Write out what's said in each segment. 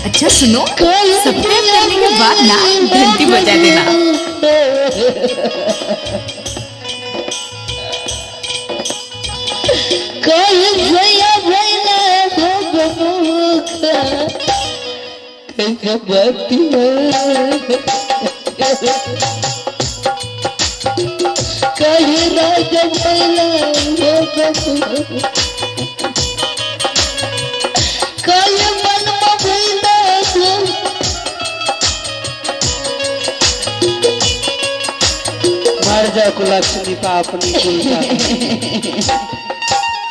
अच्छा सुनो, सब्सक्राइब करने के बाद ना घंटी बजा देना। मर जा कुलक्ष्मी का अपनी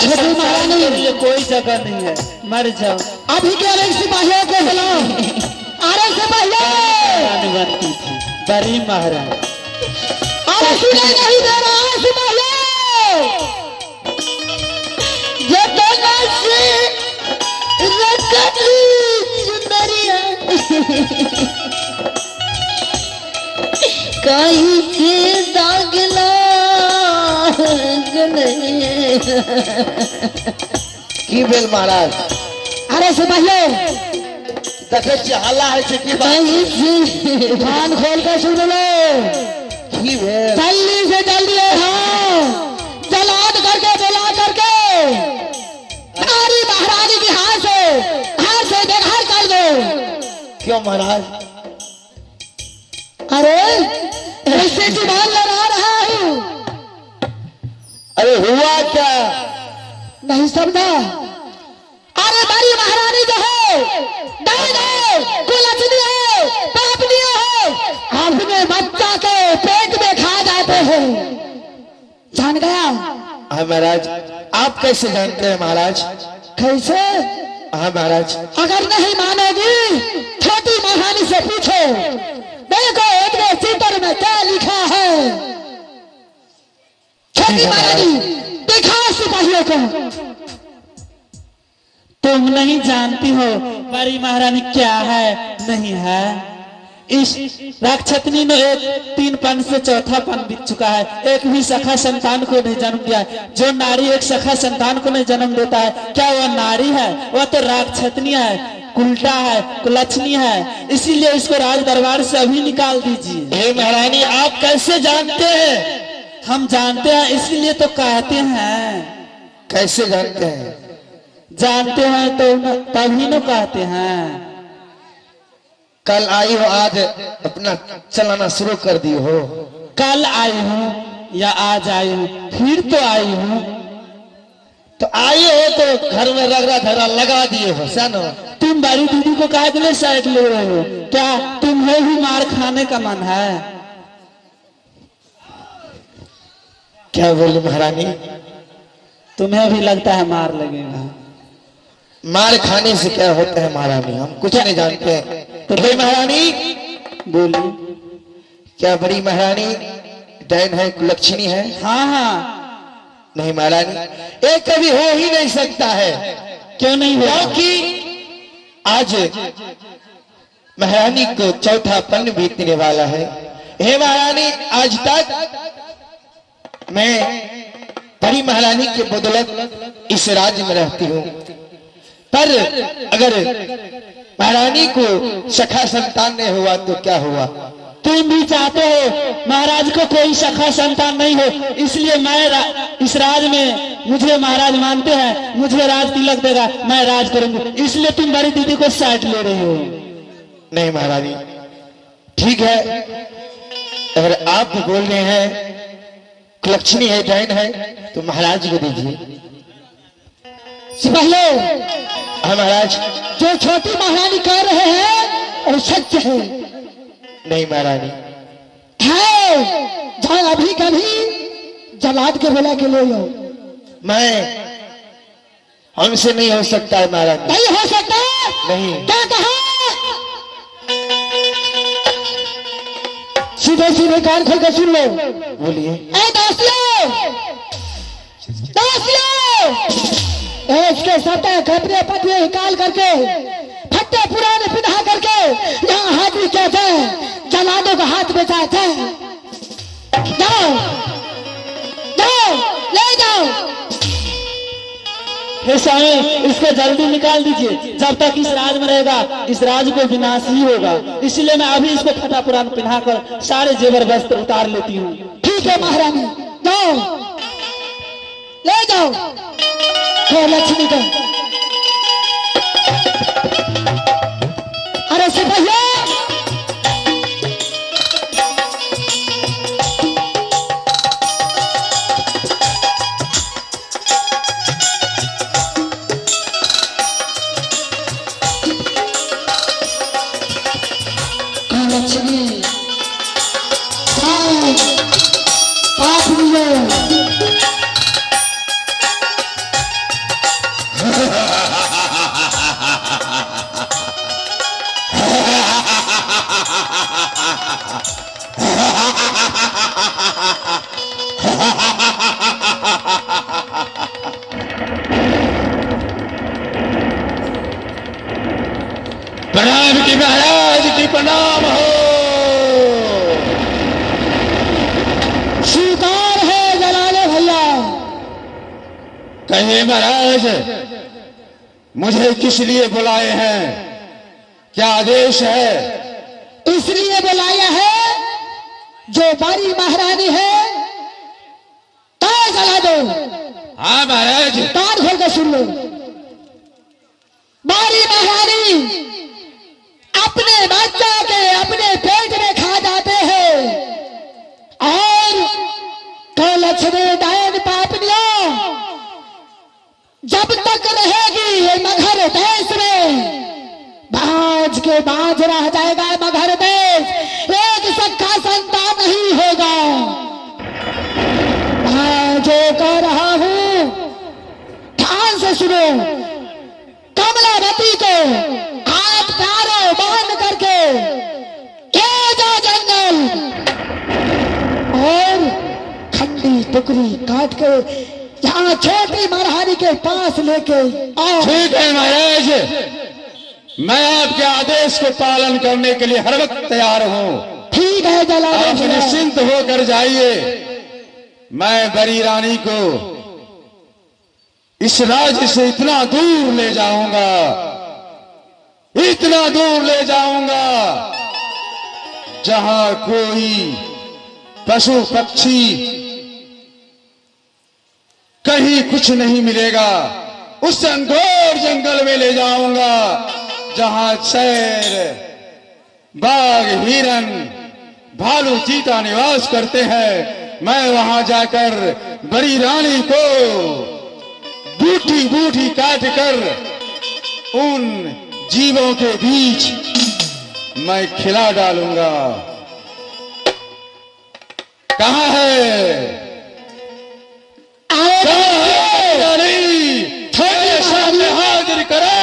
छोटी महारानी के लिए कोई जगह नहीं है, मर जाओ। अभी के अलग सिपाहियों को बुलाओ, अरे सिपाही बनती थी बड़ी महारानी। अरे सुनाई नहीं दे रहा है सिपाही, ये दोनों से रकती सुंदरिया कहीं के दागला की भेल महाराज? अरे सिपाहियों देखे हल्ला है से की बात? कान खोल कर सुन लो, की भेल? जल्दी से जल्दी हाँ जलाद करके बुला करके नारी महारानी की हाथ से देखा कर दो। क्यों महाराज? अरे ऐसे जुबान लड़ा रहा हूँ, अरे हुआ क्या? नहीं समझा? अरे बड़ी महारानी जो है डायन है, कुलच्छनी है, पापनी है, अपने बच्चा के पेट में खा जाते हैं, जान गया? हाँ महाराज, आप कैसे जानते हैं महाराज? कैसे? हाँ महाराज। अगर नहीं मानोगी छोटी महारानी से पूछो, देखो इतने चित्र में क्या लिखा है। छोटी महारानी दिखाओ सिपाहियों को। तुम नहीं जानती हो बड़ी महारानी क्या है नहीं है। इस राक्षसनी ने एक 3 पन से 4था पन बीत चुका है, एक भी सखा संतान को नहीं जन्म दिया है। जो नारी एक सखा संतान को नहीं जन्म देता है, क्या वह नारी है? वह तो राक्षसनी है, उल्टा है, कुलच्छनी है। इसीलिए इसको राज दरबार से अभी निकाल दीजिए। हे महारानी, आप कैसे जानते हैं? हम जानते हैं इसलिए तो कहते हैं। कैसे जानते हैं? जानते हैं तो तभी न कहते हैं। कल आई हो, आज अपना चलाना शुरू कर दी हो? कल आई हूँ या आज आई हूँ? फिर तो आई हूँ। तो आए हो तो घर में रगड़ा धरा लगा दिए हो सानो। तुम बड़ी दीदी को काहे के लिए साइड ले रहे हो? क्या तुम्हें भी मार खाने का मन है? क्या बोले महारानी? तुम्हें भी लगता है मार लगेगा? मार खाने से क्या होता है महारानी? हम कुछ नहीं जानते हैं। तो भाई महारानी बोलिए। क्या बड़ी महारानी डायन है, कुलच्छनी है? हाँ हाँ। नहीं महारानी, ये कभी हो ही नहीं सकता है। क्यों नहीं हो? क्योंकि आज महारानी को 4था पन बीतने वाला है। हे महारानी, आज तक मैं बड़ी महारानी के बदौलत इस राज्य में रहती हूँ, पर अगर महारानी को सखा संतान नहीं हुआ तो क्या हुआ? तुम भी चाहते हो महाराज को कोई सखा संतान नहीं हो, इसलिए मैं इस राज में मुझे महाराज मानते हैं, मुझे राज तिलक देगा, मैं राज करूंगी, इसलिए तुम बड़ी दीदी को साइड ले रही हो। नहीं महारानी, ठीक है, अगर आप बोल रहे हैं कुलच्छनी है, डायन है, तो महाराज को दीजिए। सिपाहियों, हाँ महाराज। जो छोटी महारानी कह रहे हैं और सच है। नहीं महारानी। है जान अभी कभी जलाद के बुला के ले लो। मैं हमसे नहीं हो सकता है महारानी। नहीं हो सकता? नहीं। क्या कहा? सीधे सीधे कान खोल कर सुन लो। बोलिए। ए दोस्तों, इसके सबके कपड़े पतले निकाल करके, फट्टे पुराने पिधा करके, यहाँ हाथ भी कहते हैं, जलादों का हाथ बचाते हैं। जाओ जाओ, ले जाओ। हे हे स्वामी, इसको जल्दी निकाल दीजिए। जब तक इस राज में रहेगा इस राज को विनाश ही होगा। इसलिए मैं अभी इसको फटा पुरान पहनाकर सारे जेवर वस्त्र उतार लेती हूँ। ठीक है महारानी, जाओ ले जाओ हे लक्ष्मी को। अरे सिपाहिया, लक्ष्मी पाप लियो। प्रणाम की महाराज की प्रणाम हो। स्वीकार है जलाले भैया। कहिए महाराज, मुझे किस लिए बुलाए हैं, क्या आदेश है? इसलिए बुलाया है, जो बारी महारानी है तार जला दो। हाँ महाराज। तार खोल कर सुन लो। बारी महारानी अपने बच्चा के अपने पेट में खा जाते हैं और लक्ष्मी डायन पापनियों जब तक रहेगी ये मगहर देश में, बाज के बाज रह जाएगा मगहर देश। एक सच्चा संतान नहीं होगा। मैं जो कह रहा हूं ध्यान से सुनो। कमलावती को आप पैरों बांध करके ले जाओ जंगल और खंडी टुकड़ी काट के यहाँ छोटी महारानी के पास लेके आओ। ठीक है महाराज, मैं आपके आदेश को पालन करने के लिए हर वक्त तैयार हूँ। ठीक है जलाले आप भैया। निश्चिंत होकर जाइए। मैं बड़ी रानी को इस राज्य से इतना दूर ले जाऊंगा, इतना दूर ले जाऊंगा, जहां कोई पशु पक्षी कहीं कुछ नहीं मिलेगा। उस घोर जंगल में ले जाऊंगा जहां शेर, बाघ, हिरन, भालू, चीता निवास करते हैं। मैं वहां जाकर बड़ी रानी को बूटी बूटी काट कर उन जीवों के बीच मैं खिला डालूंगा। कहाँ है? मेरे सामने हाजिर करो।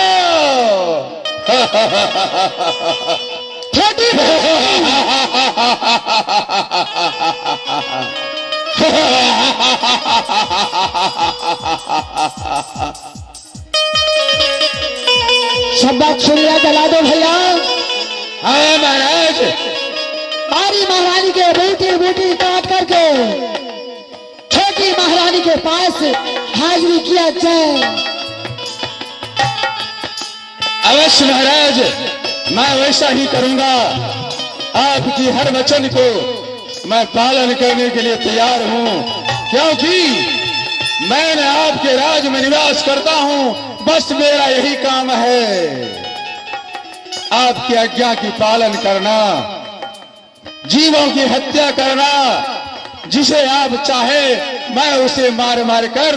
सब बात सुन लिया, जला दो भैया। हाँ महाराज। बारी महारानी के बूटी बूटी काट करके छोटी महारानी के पास हाजिरी किया जाए। अवश्य महाराज, मैं वैसा ही करूंगा। आपकी हर वचन को मैं पालन करने के लिए तैयार हूं, क्योंकि मैंने आपके राज में निवास करता हूं। बस मेरा यही काम है, आपकी आज्ञा की पालन करना, जीवों की हत्या करना। जिसे आप चाहे मैं उसे मार मार कर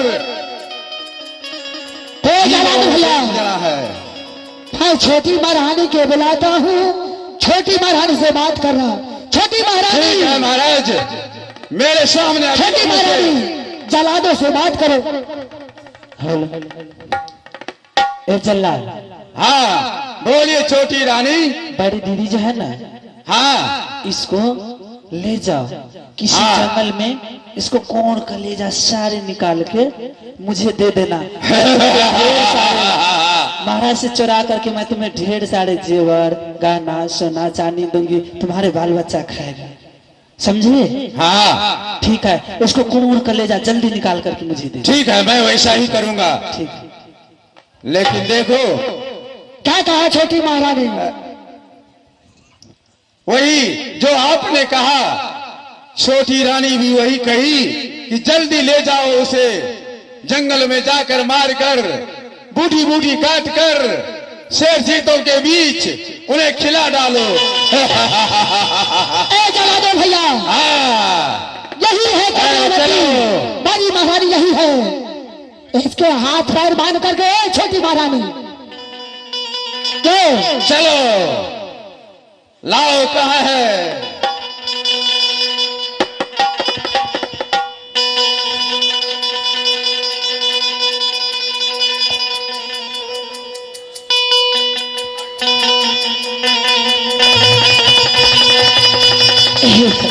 भैया है। मैं छोटी महारानी के बुलाता हूँ, छोटी महारानी से बात कर रहा। छोटी ठीक है महारानी, महाराज, मेरे सामने छोटी महारानी जलादो से बात करो। ए चल्ला, हाँ बोलिए छोटी रानी। बड़ी दीदी जो है ना, हाँ इसको ले जाओ किसी हाँ। जंगल में, इसको कोण कलेजा सारे निकाल के मुझे दे देना। महाराज से चुरा करके मैं तुम्हें ढेर सारे जेवर, गहना, सोना, चांदी दूंगी। तुम्हारे बाल बच्चा खाएगा, समझिए? हाँ ठीक है, उसको कोण कलेजा जल्दी निकाल करके मुझे दे। ठीक है, मैं वैसा ही करूंगा। ठीक। लेकिन देखो क्या कहा छोटी महारानी? वही जो आपने कहा, छोटी रानी भी वही कही कि जल्दी ले जाओ उसे, जंगल में जाकर मारकर बूढ़ी बूढ़ी काट कर शेर चीतों के बीच उन्हें खिला डालो। ए चला दो भैया, हाँ यही है चलो। बड़ी महारानी, यही है। इसके हाथ पैर बांध करके छोटी महारानी चलो, लाओ कहाँ है?